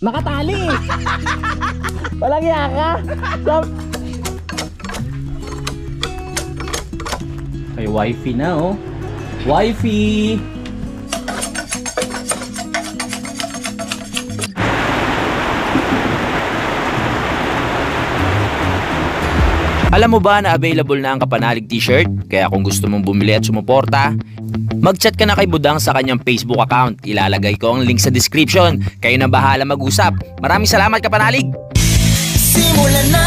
Nakatali. Walang yaka. May wifi na oh. Wifi. Alam mo ba na available na ang Kapanalig t-shirt? Kaya kung gusto mong bumili at sumuporta, mag-chat ka na kay Budang sa kanyang Facebook account. Ilalagay ko ang link sa description. Kayo na bahala mag-usap. Maraming salamat, Kapanalig! Simulan na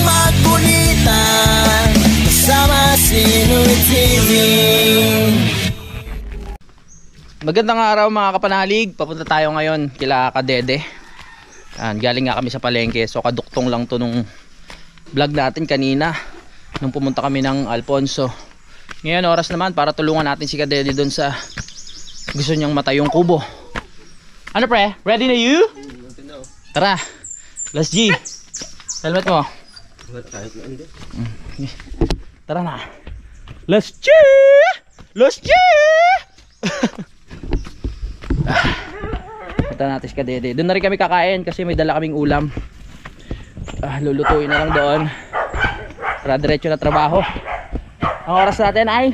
magbulitan kasama si Nuy TV. Magandang araw mga Kapanalig. Papunta tayo ngayon kila Kadede. Galing nga kami sa palengke. So kaduktong lang to nung vlog natin kanina nung pumunta kami ng Alfonso. Ngayon oras naman para tulungan natin si Kadede doon sa gusto niyang matayong kubo. Ano pre? Ready na you? Tara, let's G. Helmet mo. Tara na. Let's G. Let's G. Punta natin si Kadede. Doon na rin kami kakain kasi may dala kaming ulam. Lulutuin na lang doon para diretso na trabaho. Ang oras natin ay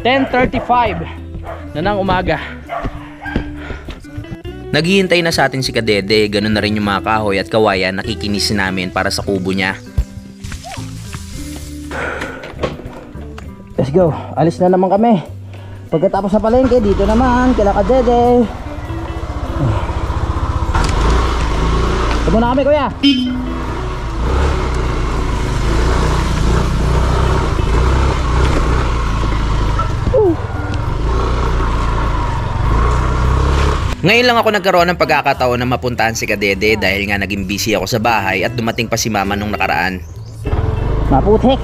10:35 na ng umaga. Naghihintay na sa atin si Kadede. Ganun na rin yung mga kahoy at kawayan nakikinis namin para sa kubo niya. Let's go. Alis na naman kami. Pagkatapos sa palengke, dito naman kila Kadede. Ito muna kami kuya. Ngayon lang ako nagkaroon ng pagkakataon na mapuntahan si Kadede dahil nga naging busy ako sa bahay at dumating pa si Mama nung nakaraan. Maputik.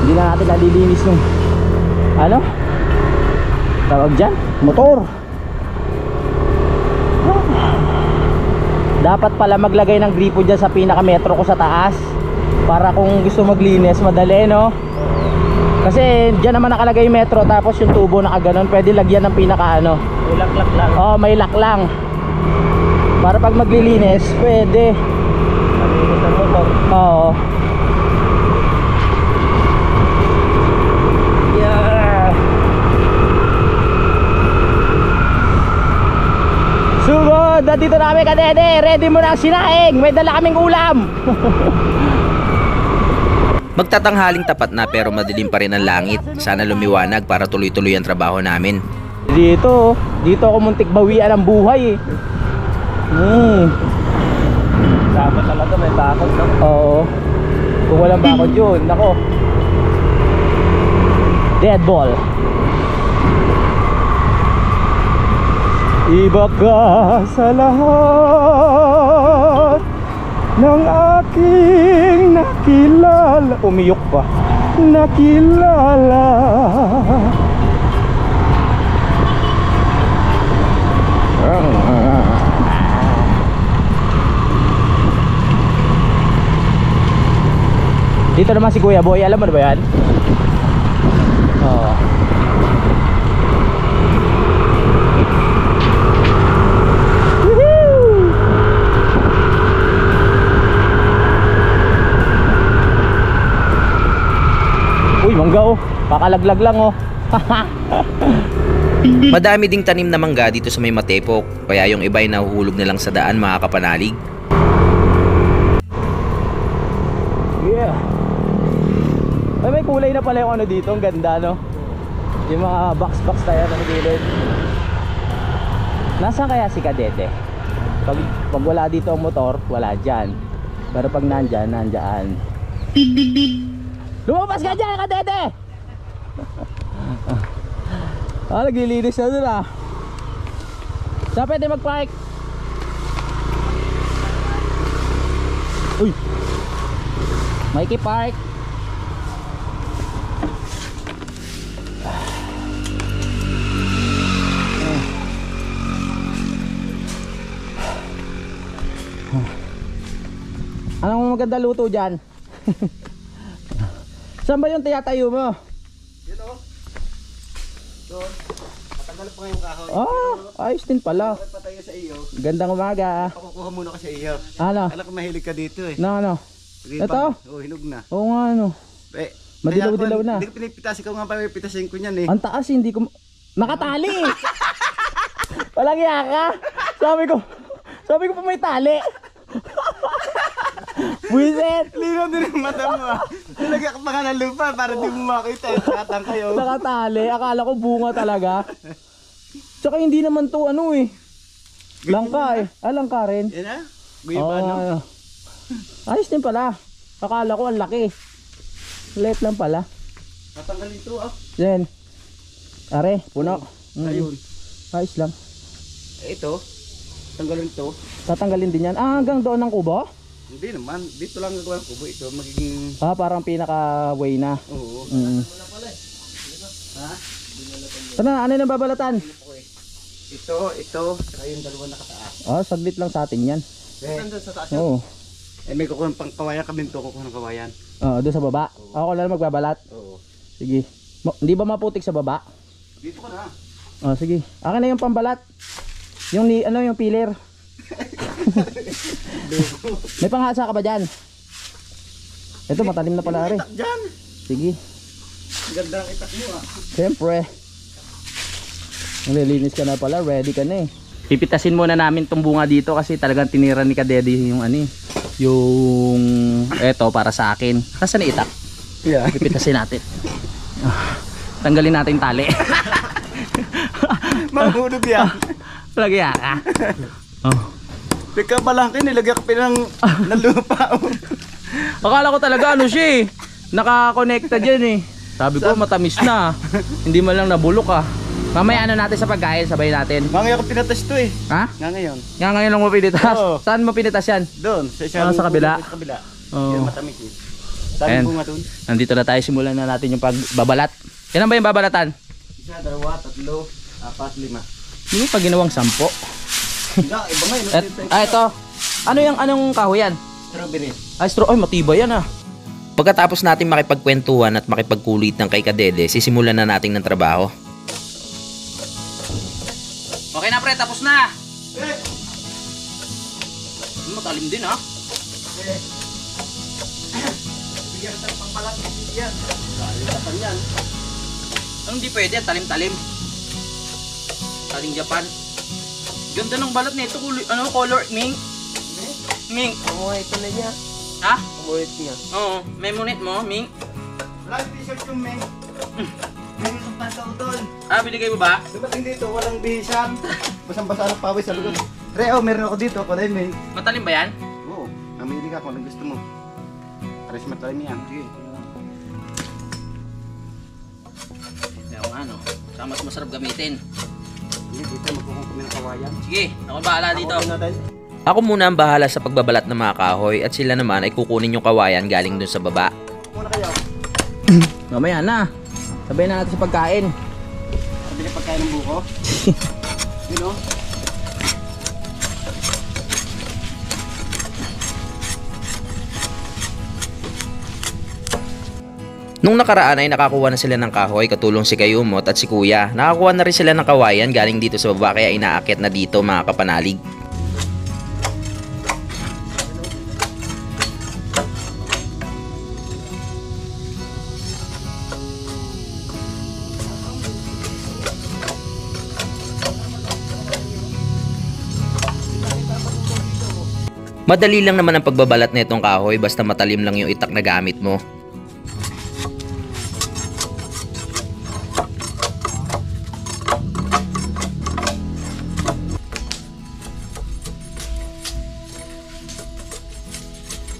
Hindi na natin nalilinis nung ano? Tawag dyan? Motor. Dapat pala maglagay ng gripo dyan sa pinaka-metro ko sa taas para kung gusto maglinis madali no. Kasi dyan naman nakalagay yung metro tapos yung tubo nakaganon. Pwede lagyan ng pinaka ano. May laklak lang. Oo, may lock lang. Para pag maglilinis pwede. Malinis ang motor. Oo. Yeah. Sugod, dito na kami Kadede. Ready mo na ang sinaing. May dala kaming ulam. Magtatanghaling tapat na pero madilim pa rin ang langit. Sana lumiwanag para tuloy-tuloy ang trabaho namin. Dito ako muntik bawian ang buhay eh. Dapat talaga may bakod no? Oo. Kung walang bakod yun, nako. Dead ball. Iba ka sa lahat ng aking nakilala. Umiyok pa. Nakilala. Dito naman si Kuya Boy. Alam mo na ba yan? Oo. Uy, mangga oh. Kakalaglag lang oh. Madami ding tanim na mangga dito sa may Matepok. Kaya yung iba ay nahuhulog na lang sa daan mga Kapanalig. Yeah. May kulay na pala yung ano dito. Ang ganda no. Yung mga box tayo na gilid. Nasaan kaya si Kadede? Pag wala dito ang motor, wala dyan. Pero pag nandyan, nandyan. Lumabas ka dyan Kadede! Naglilinis na dun ah. Saan pwede mag-park? Uy! Mikey Park. Anong maganda luto dyan? Saan ba yung tiyatayo mo? Yun o. Doon. Nagalap pa ngayong kahoy. Ayos din pala. Bakit pa tayo sa iyo? Gandang umaga. Pakukuha muna ka sa iyo. Ano? Alam ko mahilig ka dito eh. Ano? Sige, Ito? Oh, hinog na. Oo nga ano. Eh, Madilaw-dilaw na. Hindi ko pinipitas. Ikaw nga pa pipitasin ko niyan eh. Ang taas hindi ko nakatali. Walang yaka. Sabi ko pa may tali. Buisit. Lino din ang mata mo ah. Nilagyan ka pa nga ng lupa para di mo makita eh. Nakatang kayo. Nakatali. Akala ko bunga talaga. Tsaka hindi naman to ano eh. Langka eh. Langka rin. Yan ah. Guiba no? ano. Ayos din pala. Akala ko ang laki. Light lang pala. Tatanggalin to ah. Yan. Are, puno. Ayun. Ayos lang. Ito. Tanggalin to. Tatanggalin din yan. Hanggang doon ng kubo? Hindi naman. Dito lang gagawin ang kubo. Ito magiging... Parang pinaka-way na. Oo. Ha? Ano yung babalatan? Ito. Saka yung dalawa nakataas. Saglit lang sa atin yan. Nandun sa taas. Oo. Eh may kukuha pang kawayan kami. Kukuha ng kawayan. Doon sa baba. Ako lang magbabalat. Oo. Sige. Hindi ba maputik sa baba? Dito ka na. Sige. Akin na yung pambalat. Yung pillar. May panghasa ka ba dyan? Ito matalim na pala rin. Diyan. Sige. Ganda ang itak mo ah. Siyempre. Nalilinis ka na pala. Ready ka na eh. Pipitasin muna namin tong bunga dito kasi talagang tinira ni Kadede yung yung eto para sa akin. Nasaan na itak? Yeah. Pipitasin natin. Tanggalin natin tali. Mahulog yan. Lagi ka. Teka pala akin, nilagyan ka pinang lupa. Akala ko talaga siya eh. Nakakonekta dyan eh. Sabi ko matamis na. Hindi man lang nabulok ah. Mamaya natin sa pagkain, sabay natin. Nga ngayon ko pinatas to eh. Ha? Nga ngayon. Nga ngayon lang mo pinitas. Oo. Saan mo pinitas yan? Doon. Sa kabila? Sa kabila. Oo. Yan matamis eh. Ayan. Daming bunga doon. Nandito na tayo, simulan na natin yung pagbabalat. Yan ba yung babalatan? Isa, dalawa, tatlo, apat, lima. Hindi pa ginawang 10. Iba nga Ito. Anong kahoy yan? Strawberry. Ay, matibay yan ah. Pagkatapos natin makipagkwentuhan at makipagkulit ng kay Kadede, sisimulan na natin ng trabaho. Okay na pre, tapos na. Matalim din ha. Bigyan ka ng pangpalat. Yan. Lalitan yan. Anong di pwede? Talim-talim. Taling Japan. Ganda ng balat nito. Color? Mink? Mink. Oo, ito na niya. Ha? Paborito niya. Oo. Memonet mo, Mink? Wala yung t-shirt yung Meng. Meng yung pantauton. Binigay mo ba? Dumating dito, walang bihisan. Basang-basa ng pawis. Sabi ko, meron ako dito. Ako na yung Meng. Matalim ba yan? Oo, namili ka kung anong gusto mo. Aris matalim yan. Sige. Yung saka mas masarap gamitin. Sige, dito magkukuha kami ng kawayan. Sige, ako bahala dito. Ako natin. Ako muna ang bahala sa pagbabalat ng mga kahoy at sila naman ay kukunin yung kawayan galing dun sa baba. Muna kayo. Mamaya na. Sabay na natin sa pagkain. Sabi ka pagkain ng buko. Yun o. Nung nakaraan ay nakakuha na sila ng kahoy katulong si Kayumot at si Kuya. Nakakuha na rin sila ng kawayan galing dito sa baba kaya inaakit na dito mga kapanalig. Madali lang naman ang pagbabalat na itong kahoy basta matalim lang yung itak na gamit mo.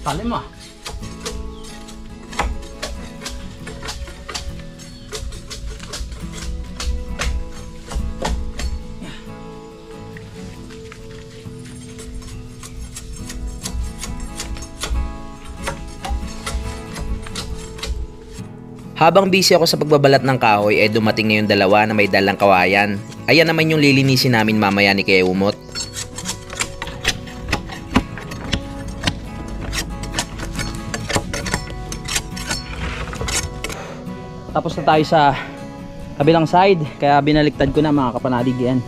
Talim ah. Habang busy ako sa pagbabalat ng kahoy ay dumating na yung dalawa na may dalang kawayan. Ayan naman yung lilinisin namin mamaya ni Kuya Umot. Tapos na tayo sa kabilang side, kaya binaliktad ko na mga kapanalig yan.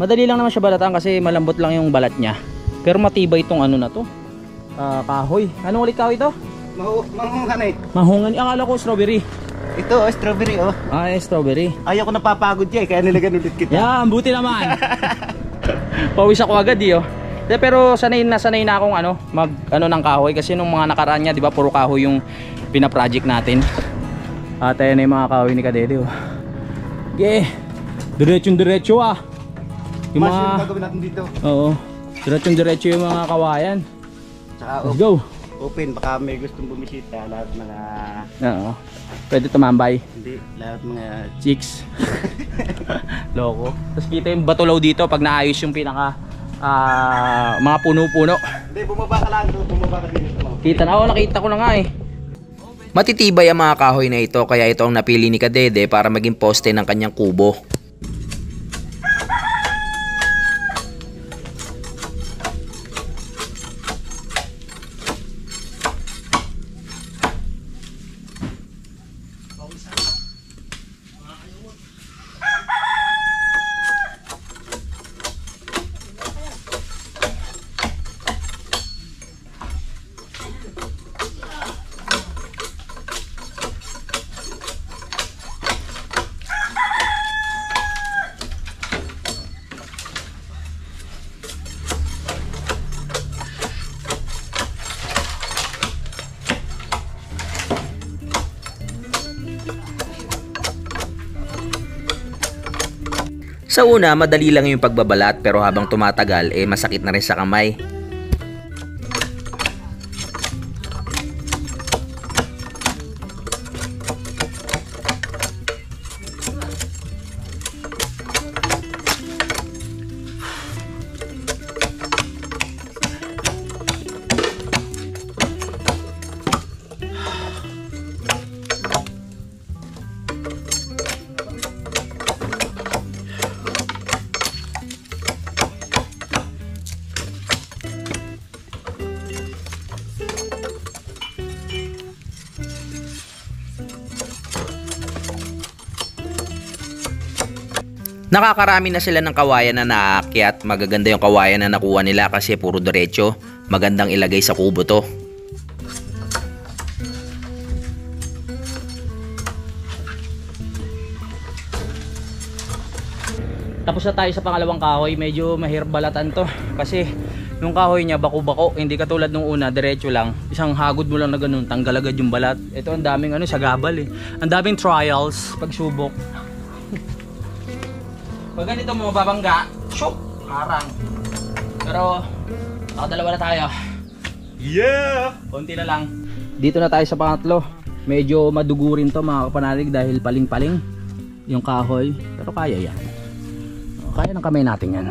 Madali lang naman siya balatan kasi malambot lang yung balat niya. Pero matibay itong ano na to, kahoy. Anong ulit kahoy to? Mahungan eh. Mahungan, akala ko strawberry. Ito, strawberry oh. Strawberry. Ayaw ko napapagod yan, kaya nilagan ulit kita. Yan, buti naman. Pawis ako agad pero sanay na akong mag ng kahoy kasi nung mga nakaraan niya, 'di ba, puro kahoy yung pina-project natin. At ayan na yung mga kahoy ni Kadede. Diretso yung Mas mga yung gagawin natin dito. Oo. Diretso yung mga kawayan. Tsaka Let's go. open, baka may gustong bumisita, lahat mga Oo. Pwede tumambay. hindi, lahat mga Chicks. Loko. Tapos kita yung batulaw dito pag naayos yung pinaka mga puno-puno. hindi, bumaba ka lang doon, bumaba ka dito. Kita na, nakita ko na nga eh. Matitibay ang mga kahoy na ito kaya ito ang napili ni Kadede para maging poste ng kanyang kubo. Sa una, madali lang yung pagbabalat pero habang tumatagal, masakit na rin sa kamay. Nakakarami na sila ng kawayan na naaakyat. Magaganda yung kawayan na nakuha nila kasi puro diretso. Magandang ilagay sa kubo to. Tapos na tayo sa pangalawang kahoy. Medyo mahirap balatan to kasi yung kahoy niya bako-bako, hindi katulad nung una, diretso lang. Isang hagod mo lang na ganun, tanggal agad yung balat. Ito ang daming sagabal Ang daming trials, pagsubok. Pag ganito mo babangga, shoop, harang. Pero nakadalawa na tayo. Yeah! Konti na lang. Dito na tayo sa pangatlo. Medyo madugurin to mga kapanalig dahil paling-paling yung kahoy. Pero kaya yan. Kaya ng kamay natin yan.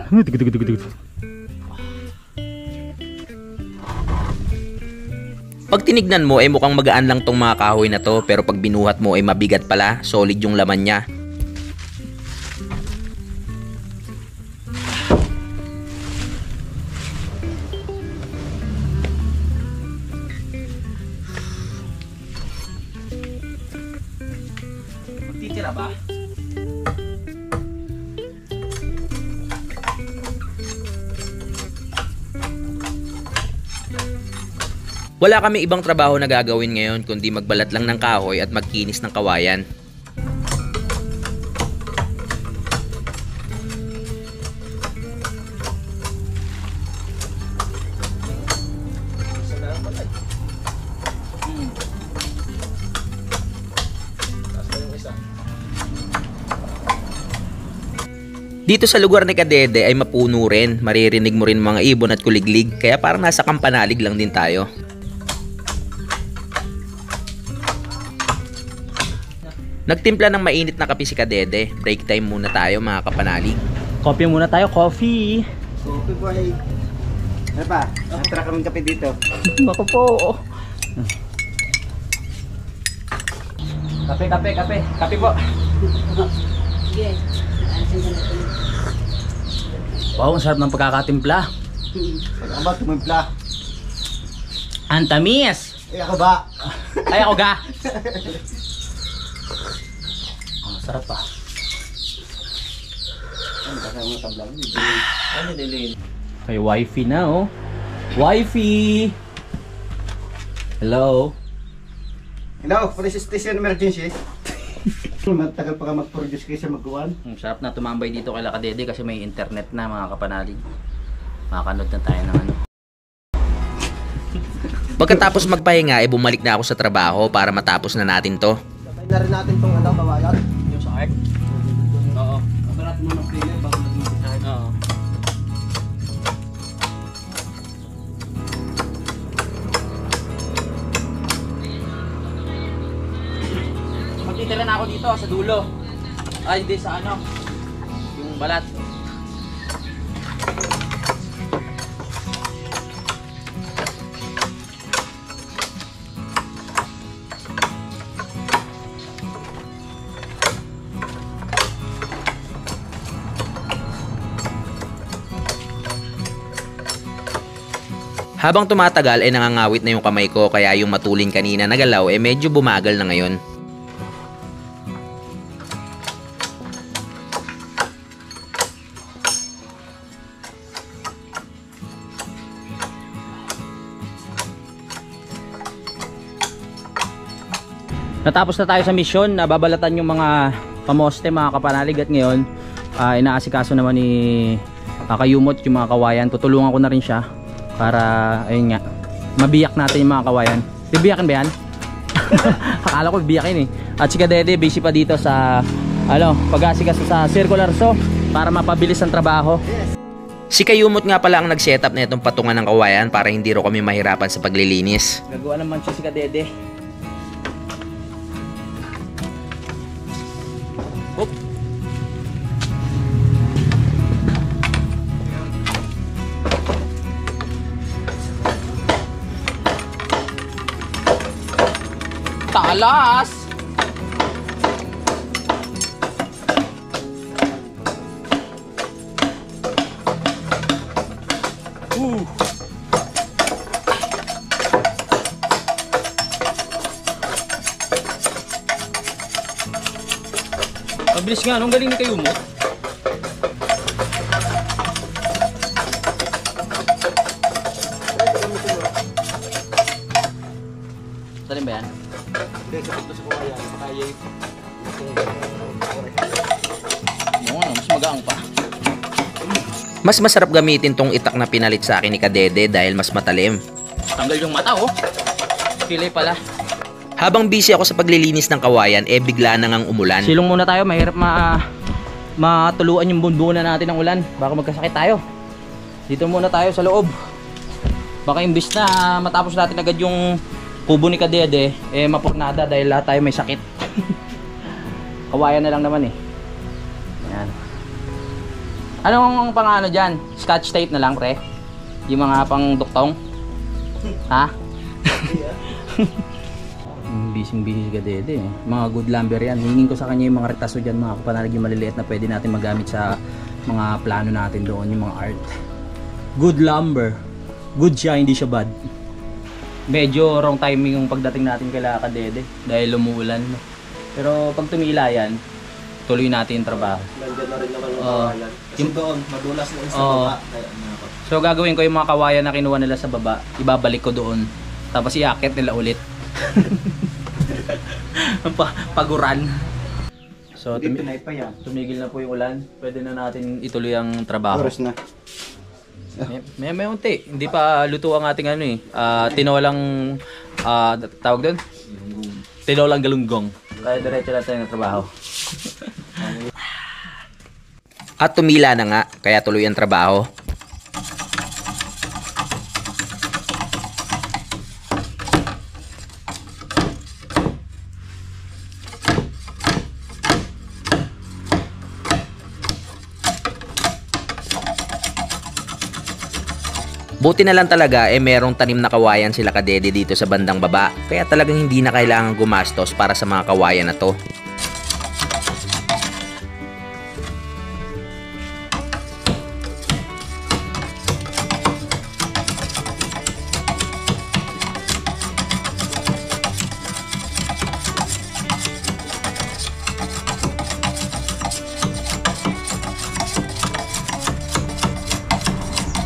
Pag tinignan mo mukhang magaan lang tong mga kahoy na to pero pag binuhat mo mabigat pala, solid yung laman niya. Magtitira ba? Wala kami ibang trabaho na gagawin ngayon kundi magbalat lang ng kahoy at magkinis ng kawayan. Dito sa lugar ni Kadede ay mapuno rin, maririnig mo rin mga ibon at kuliglig, kaya parang nasa kampanalig lang din tayo. Nagtimpla ng mainit na kape si Kadede, break time muna tayo mga kapanalig. Coffee muna tayo, coffee. Coffee boy. Ano pa? Natara kaming kape dito. Naku po. Kape po. Wow, ang sarap ng pagkakatimpla. Pag-amba, tumimpla. Antamis. Ako ba? Ay, ako ga. Sarap pa. Ano dilin? Kay wifey na oh. Wifey! Hello? Hello, police station emergency. Matagal pa ka mag-produce kaysa magkuhan. Sarap na tumambay dito kay Lakadede kasi may internet na mga kapanalig. Makakanood na tayo ng ano. Pagkatapos magpahinga, bumalik na ako sa trabaho para matapos na natin to. Sabay na rin natin itong kawayan. Yung sa art? Oo. Kaparat mo ng player bago nag-iisip. Oo. Magtitira na ako dito sa dulo. Ay, hindi sa ano. Yung balat. Habang tumatagal nangangawit na yung kamay ko kaya yung matulin kanina nagalaw medyo bumagal na ngayon. Natapos na tayo sa misyon na babalatan yung mga pamoste mga kapanalig at ngayon inaasikaso naman ni Kayumot yung mga kawayan. Tutulungan ko na rin siya para ayun nga mabiyak natin yung mga kawayan. Bibiyakin ba yan? Akala ko bibiyakin eh. At si Kadede busy pa dito sa ano, pag-aasikaso sa circular saw para mapabilis ang trabaho. Si Kayumot nga pala ang nag-setup na itong patungan ng kawayan para hindi ro kami mahirapan sa paglilinis. Gagawa naman siya si Kadede. Hop. Talas. Mabilis nga, anong galing ni Kayumot? Salim ba yan? Hindi, sakit to sa kawayan. Kaya Mas magaang pa. Mas masarap gamitin tong itak na pinalit sa akin ni Kadede dahil mas matalim. Tanggal yung mata oh. Kilay pala. Habang busy ako sa paglilinis ng kawayan, bigla na ngang umulan. Silong muna tayo, mahirap matuluan yung bunbunan natin ng ulan. Baka magkasakit tayo. Dito muna tayo sa loob. Baka imbis na matapos natin agad yung kubo ni Kadede, mapurnada dahil lahat tayo may sakit. Kawayan na lang naman eh. Ayan. Anong pang-ano dyan? Scotch tape na lang pre? Yung mga pang duktong? Ha? Busy si Kadede eh. Mga good lumber yan. Hingin ko sa kanya yung mga retaso dyan, mga kapanalig yung maliliit na pwede natin magamit sa mga plano natin doon, yung mga art. Good lumber. Good siya, hindi siya bad. Medyo wrong timing yung pagdating natin kay Kadede dahil umuulan. Pero pag tumila yan, tuloy natin yung trabaho. nandiyan na rin naman yung kawayan. Kasi doon, madulas na sa baba. So gagawin ko yung mga kawayan na kinuha nila sa baba, ibabalik ko doon. Tapos iaakit nila ulit. Paguran. So tumigil na po yung ulan. Pwede na natin ituloy ang trabaho. Oras na. May unti. Hindi pa luto ang ating ano eh. Tinolang tawag doon? Tinolang galunggong. Kaya diretso lang tayo ng trabaho. At tumila na nga, kaya tuloy ang trabaho. Buti na lang talaga merong tanim na kawayan sila Kadede dito sa bandang baba, kaya talagang hindi na kailangan gumastos para sa mga kawayan na to.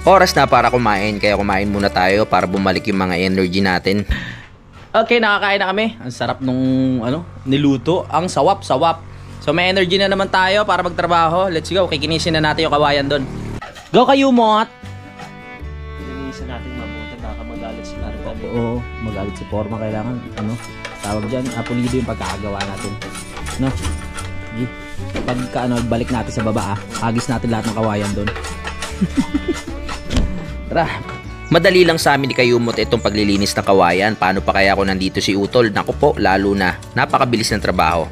Oras na para kumain, kaya kumain muna tayo para bumalik yung mga energy natin. Okay, nakakain na kami. Ang sarap nung niluto. Ang sawap-sawap. So may energy na naman tayo para magtrabaho. Let's go. Kikinisin na natin yung kawayan doon. Go kayo, Mot! Linisan natin mabuti, baka magalit si Margaret. Oo, magalit si Forma. Kailangan, tawag dyan, pulido yung pagkakagawa natin. No? Pagka, balik natin sa baba, hagis natin lahat ng kawayan doon. Tara! Madali lang sa amin ni Kayumot itong paglilinis ng kawayan. Paano pa kaya kung nandito si Utol? Naku po, lalo na. Napakabilis ng trabaho.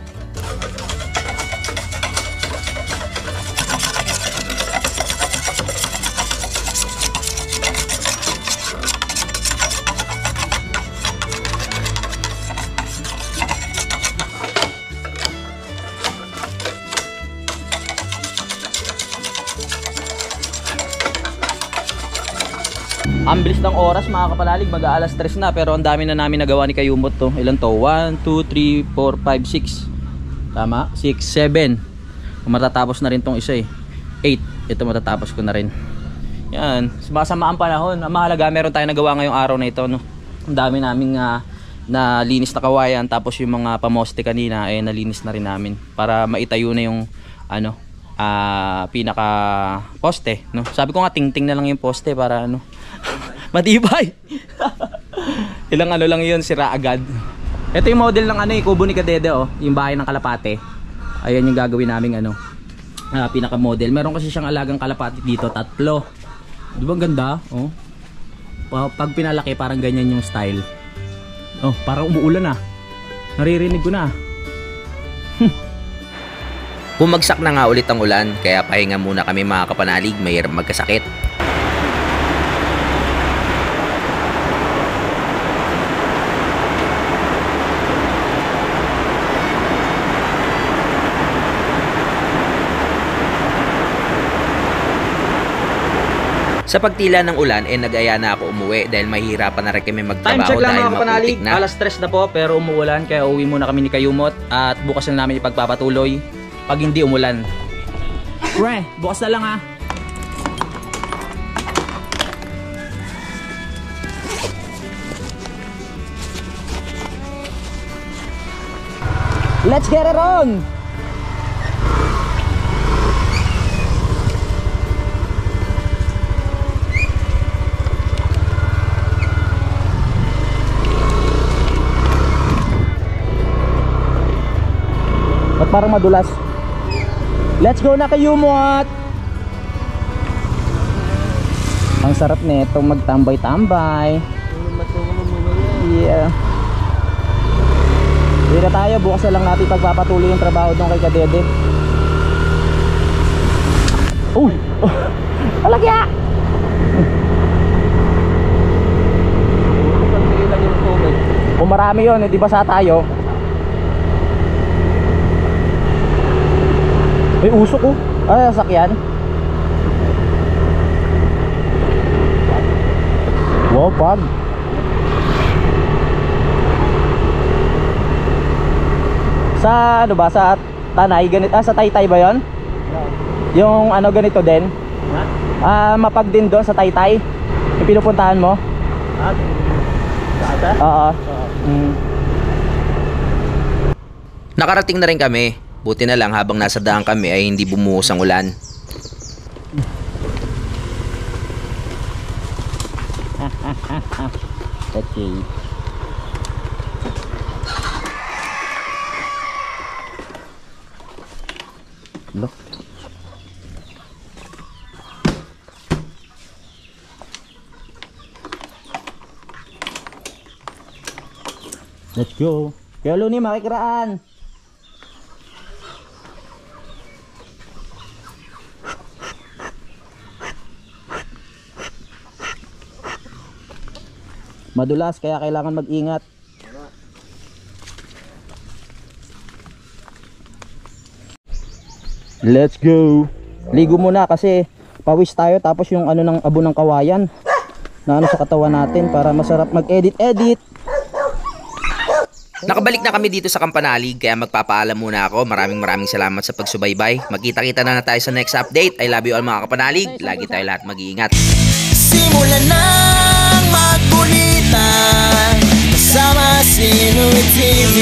Ang bilis ng oras mga kapalalig, mag-aalas 3 na, pero ang dami na namin nagawa ni Kayumot to. Ilan to? 1, 2, 3, 4, 5, 6. Tama? 6, 7. Matatapos na rin tong isa eh. 8. Ito matatapos ko na rin. Yan. Sumasama ang panahon. Ang mahalaga, meron tayong nagawa ngayong araw na ito. No? Ang dami naming nalinis na kawayan. Tapos yung mga pamoste kanina, nalinis na rin namin. Para maitayo na yung pinaka poste. No? Sabi ko nga, ting-ting na lang yung poste para matibay. Ilang lang yun, sira agad. Ito yung model ng kubo ni Kadede, yung bahay ng kalapate. Ayan yung gagawin naming pinaka model. Meron kasi siyang alagang kalapate dito, 3. Di ba ganda? Pag pinalaki parang ganyan yung style. Parang umuulan na. Naririnig ko na. Bumagsak na nga ulit ang ulan, kaya pahinga muna kami mga kapanalig, mayroong magkasakit. Sa pagtila ng ulan, nag-aya na ako umuwi dahil mahihirapan na rin kami Time magtrabaho check lang dahil mga kapanalig. maputik na. Alas 3 na po pero umuulan, kaya uwi muna kami ni Kayumot at bukas na namin ipagpapatuloy pag hindi umulan. Pre, bukas na lang ha. Let's get it on! Ba't parang madulas? Let's go na Kayumot! Ang sarap nito magtambay-tambay. Yeah. Hindi na tayo, bukas na lang natin pagpapatuloy yung trabaho doon kay Kadede. Uy! Alagya! Kung marami yun, di ba sa tayo? May usok sasakyan. Wow, pag. Sa sa Tanay ganito, sa Taytay ba 'yon? Yung ganito din? Mapag din doon sa Taytay. Yung pinupuntahan mo? Oo. Nakarating na rin kami. Buti na lang habang nasa daan kami ay hindi bumuhos ang ulan. Okay. Look. Let's go. Kaya Luni, makikiraan. Madulas kaya kailangan mag-ingat. Let's go. Ligo muna kasi pawis tayo, tapos yung ng abo ng kawayan na sa katawan natin para masarap mag-edit. Nakabalik na kami dito sa Kampanalig kaya magpapaalam muna ako. Maraming salamat sa pagsubaybay. Magkita-kita na tayo sa next update. I love you all mga Kapanalig. Lagi tayo lahat mag-iingat. Simula nang magkulitan kasama si Louie TV.